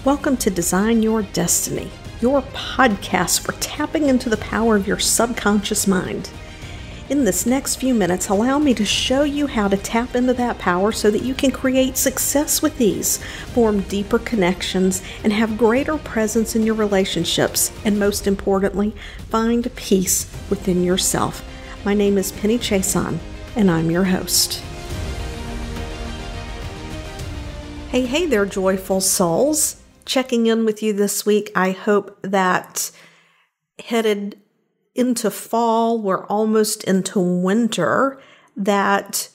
Welcome to Design Your Destiny, your podcast for tapping into the power of your subconscious mind. In this next few minutes, allow me to show you how to tap into that power so that you can create success with ease, form deeper connections, and have greater presence in your relationships, and most importantly, find peace within yourself. My name is Penny Chason, and I'm your host. Hey there, joyful souls. Checking in with you this week. I hope that headed into fall, we're almost into winter, that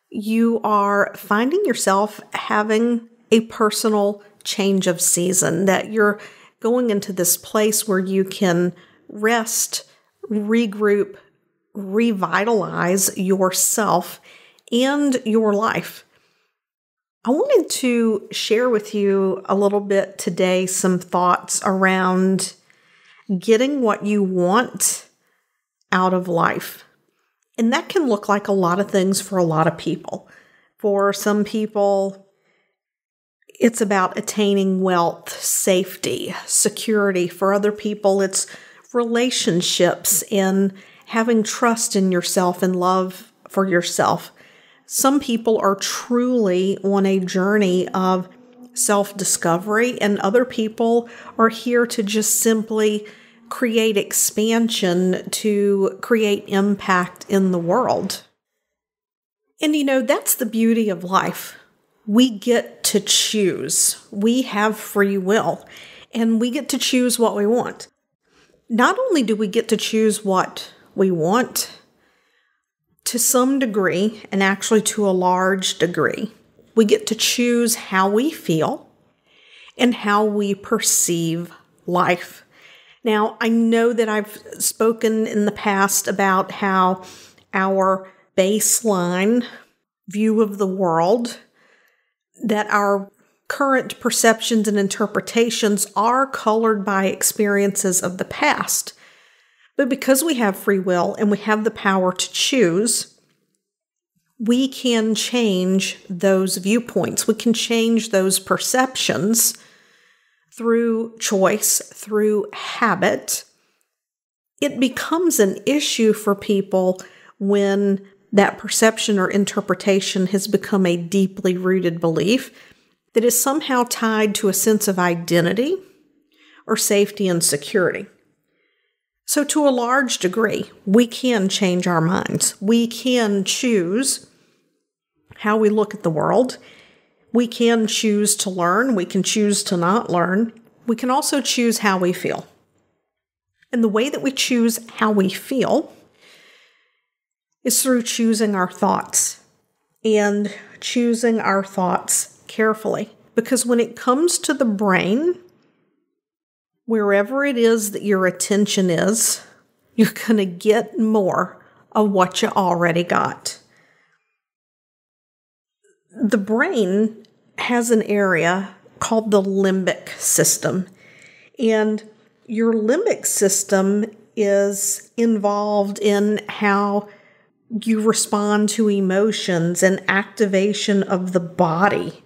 you are finding yourself having a personal change of season, that you're going into this place where you can rest, regroup, revitalize yourself and your life. I wanted to share with you a little bit today some thoughts around getting what you want out of life. And that can look like a lot of things for a lot of people. For some people, it's about attaining wealth, safety, security. For other people, it's relationships and having trust in yourself and love for yourself. Some people are truly on a journey of self-discovery, and other people are here to just simply create expansion, to create impact in the world. And that's the beauty of life. We get to choose. We have free will, and we get to choose what we want. Not only do we get to choose what we want, to some degree, and actually to a large degree, we get to choose how we feel and how we perceive life. Now, I know that I've spoken in the past about how our baseline view of the world, that our current perceptions and interpretations are colored by experiences of the past. But because we have free will and we have the power to choose, we can change those viewpoints. We can change those perceptions through choice, through habit. It becomes an issue for people when that perception or interpretation has become a deeply rooted belief that is somehow tied to a sense of identity or safety and security. So to a large degree, we can change our minds. We can choose how we look at the world. We can choose to learn. We can choose to not learn. We can also choose how we feel. And the way that we choose how we feel is through choosing our thoughts, and choosing our thoughts carefully. Because when it comes to the brain, wherever it is that your attention is, you're going to get more of what you already got. The brain has an area called the limbic system. And your limbic system is involved in how you respond to emotions and activation of the body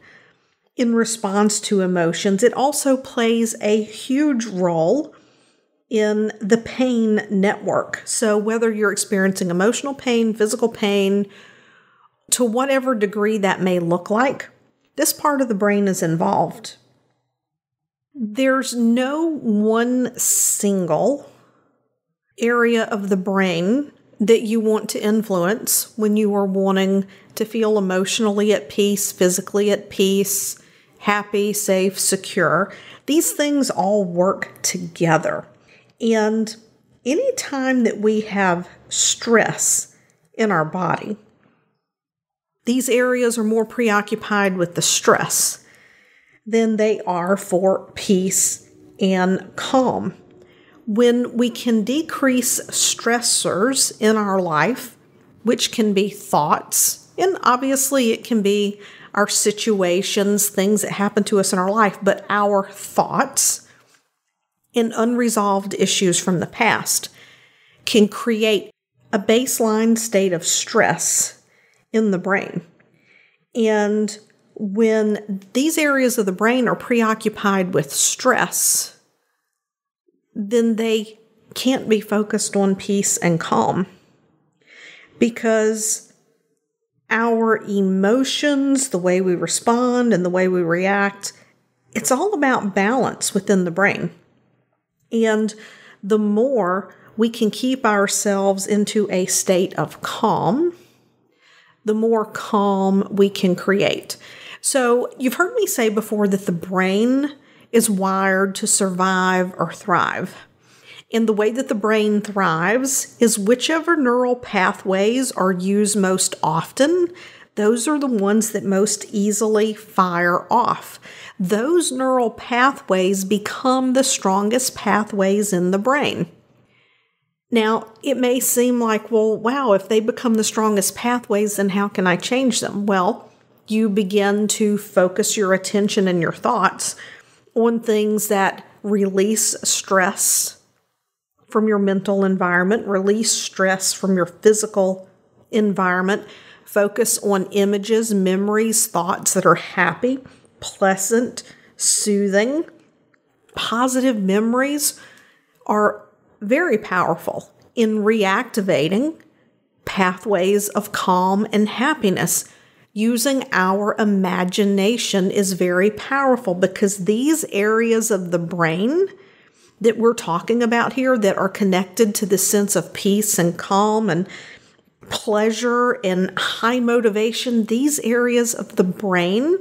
in response to emotions. It also plays a huge role in the pain network. So whether you're experiencing emotional pain, physical pain, to whatever degree that may look like, this part of the brain is involved. There's no one single area of the brain that you want to influence when you are wanting to feel emotionally at peace, physically at peace, happy, safe, secure. These things all work together. And anytime that we have stress in our body, these areas are more preoccupied with the stress than they are for peace and calm. When we can decrease stressors in our life, which can be thoughts, and obviously it can be our situations, things that happen to us in our life, but our thoughts and unresolved issues from the past can create a baseline state of stress in the brain. And when these areas of the brain are preoccupied with stress, then they can't be focused on peace and calm, because our emotions, the way we respond and the way we react, it's all about balance within the brain. And the more we can keep ourselves into a state of calm, the more calm we can create. So you've heard me say before that the brain is wired to survive or thrive. And the way that the brain thrives is whichever neural pathways are used most often, those are the ones that most easily fire off. Those neural pathways become the strongest pathways in the brain. Now, it may seem like, well, wow, if they become the strongest pathways, then how can I change them? Well, you begin to focus your attention and your thoughts on things that release stress from your mental environment, release stress from your physical environment. Focus on images, memories, thoughts that are happy, pleasant, soothing. Positive memories are very powerful in reactivating pathways of calm and happiness. Using our imagination is very powerful, because these areas of the brain that we're talking about here that are connected to the sense of peace and calm and pleasure and high motivation, these areas of the brain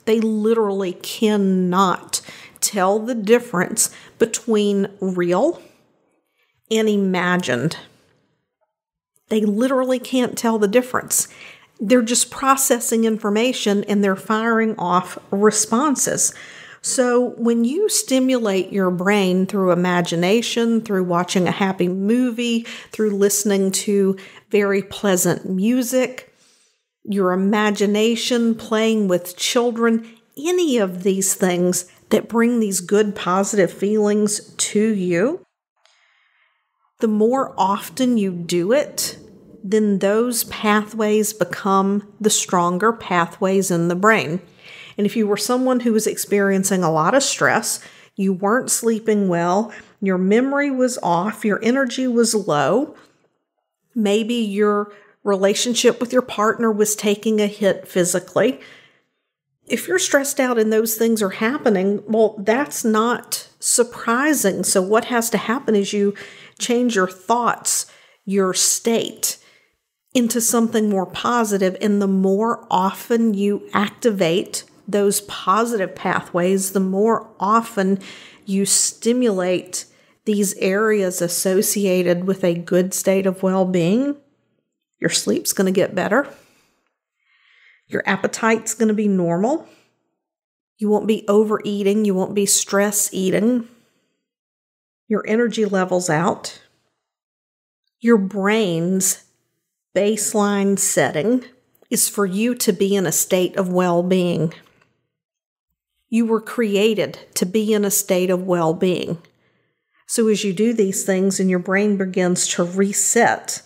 they literally cannot tell the difference between real and imagined. They literally can't tell the difference. They're just processing information and they're firing off responses. So when you stimulate your brain through imagination, through watching a happy movie, through listening to very pleasant music, your imagination, playing with children, any of these things that bring these good positive feelings to you, the more often you do it, then those pathways become the stronger pathways in the brain. And if you were someone who was experiencing a lot of stress, you weren't sleeping well, your memory was off, your energy was low, maybe your relationship with your partner was taking a hit physically. If you're stressed out and those things are happening, well, that's not surprising. So what has to happen is you change your thoughts, your state, into something more positive. And the more often you activate those positive pathways, the more often you stimulate these areas associated with a good state of well-being, your sleep's going to get better. Your appetite's going to be normal. You won't be overeating. You won't be stress eating. Your energy level's out. Your brain's baseline setting is for you to be in a state of well-being. You were created to be in a state of well-being. So as you do these things and your brain begins to reset,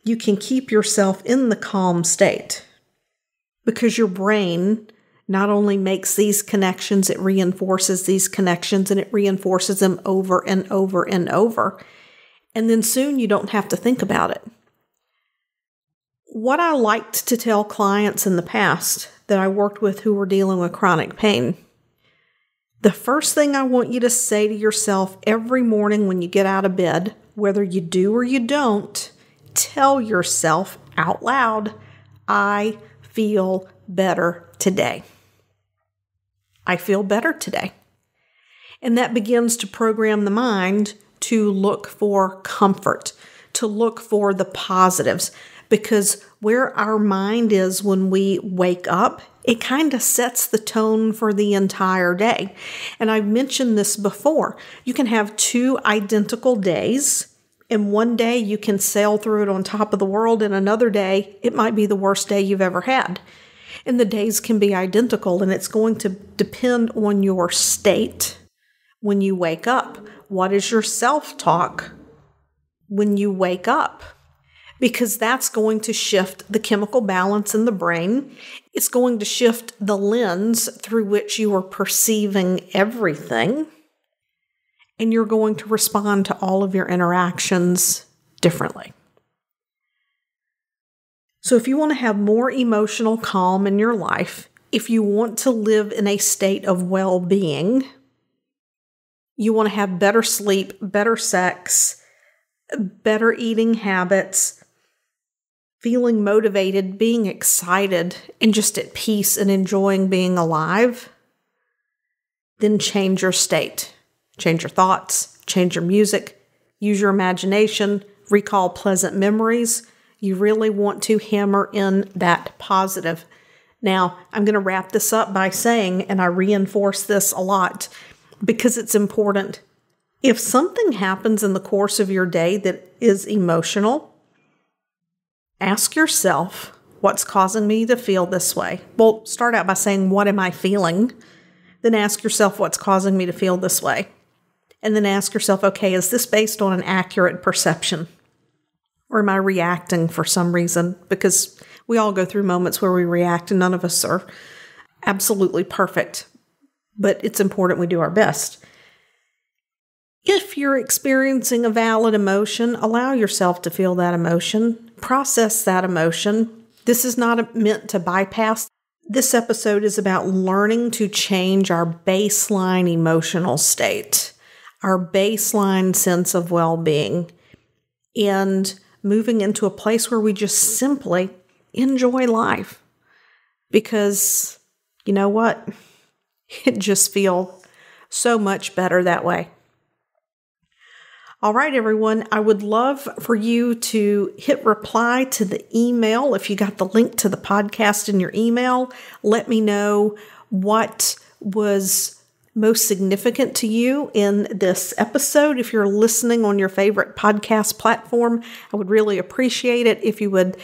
you can keep yourself in the calm state, because your brain not only makes these connections, it reinforces these connections, and it reinforces them over and over and over. And then soon you don't have to think about it. What I liked to tell clients in the past that I worked with who were dealing with chronic pain, the first thing I want you to say to yourself every morning when you get out of bed, whether you do or you don't, tell yourself out loud, I feel better today. I feel better today. And that begins to program the mind to look for comfort, to look for the positives, because where our mind is when we wake up, it kind of sets the tone for the entire day. And I've mentioned this before. You can have two identical days. And one day you can sail through it on top of the world, and another day it might be the worst day you've ever had. And the days can be identical, and it's going to depend on your state when you wake up. What is your self-talk when you wake up? because that's going to shift the chemical balance in the brain. It's going to shift the lens through which you are perceiving everything. And you're going to respond to all of your interactions differently. So if you want to have more emotional calm in your life, if you want to live in a state of well-being, you want to have better sleep, better sex, better eating habits, feeling motivated, being excited, and just at peace and enjoying being alive, then change your state. Change your thoughts, change your music, use your imagination, recall pleasant memories. You really want to hammer in that positive. Now, I'm going to wrap this up by saying, and I reinforce this a lot because it's important, if something happens in the course of your day that is emotional, ask yourself, what's causing me to feel this way? Well, start out by saying, what am I feeling? Then ask yourself, what's causing me to feel this way? And then ask yourself, okay, is this based on an accurate perception? Or am I reacting for some reason? Because we all go through moments where we react, and none of us are absolutely perfect. But it's important we do our best. If you're experiencing a valid emotion, allow yourself to feel that emotion. Process that emotion. This is not meant to bypass. This episode is about learning to change our baseline emotional state, our baseline sense of well-being, and moving into a place where we just simply enjoy life. Because you know what? It just feels so much better that way. All right, everyone. I would love for you to hit reply to the email. If you got the link to the podcast in your email, let me know what was most significant to you in this episode. If you're listening on your favorite podcast platform, I would really appreciate it if you would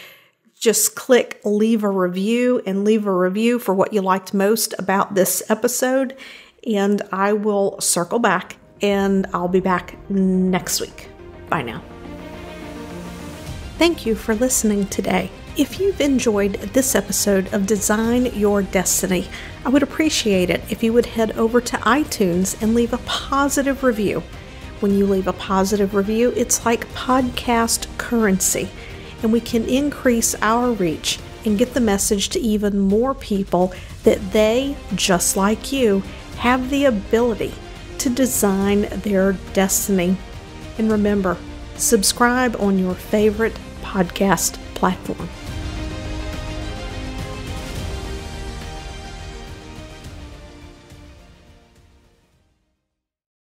just click leave a review and leave a review for what you liked most about this episode. And I will circle back and I'll be back next week. Bye now. Thank you for listening today. If you've enjoyed this episode of Design Your Destiny, I would appreciate it if you would head over to iTunes and leave a positive review. When you leave a positive review, it's like podcast currency, and we can increase our reach and get the message to even more people that they, just like you, have the ability to design their destiny. And remember, subscribe on your favorite podcast platform.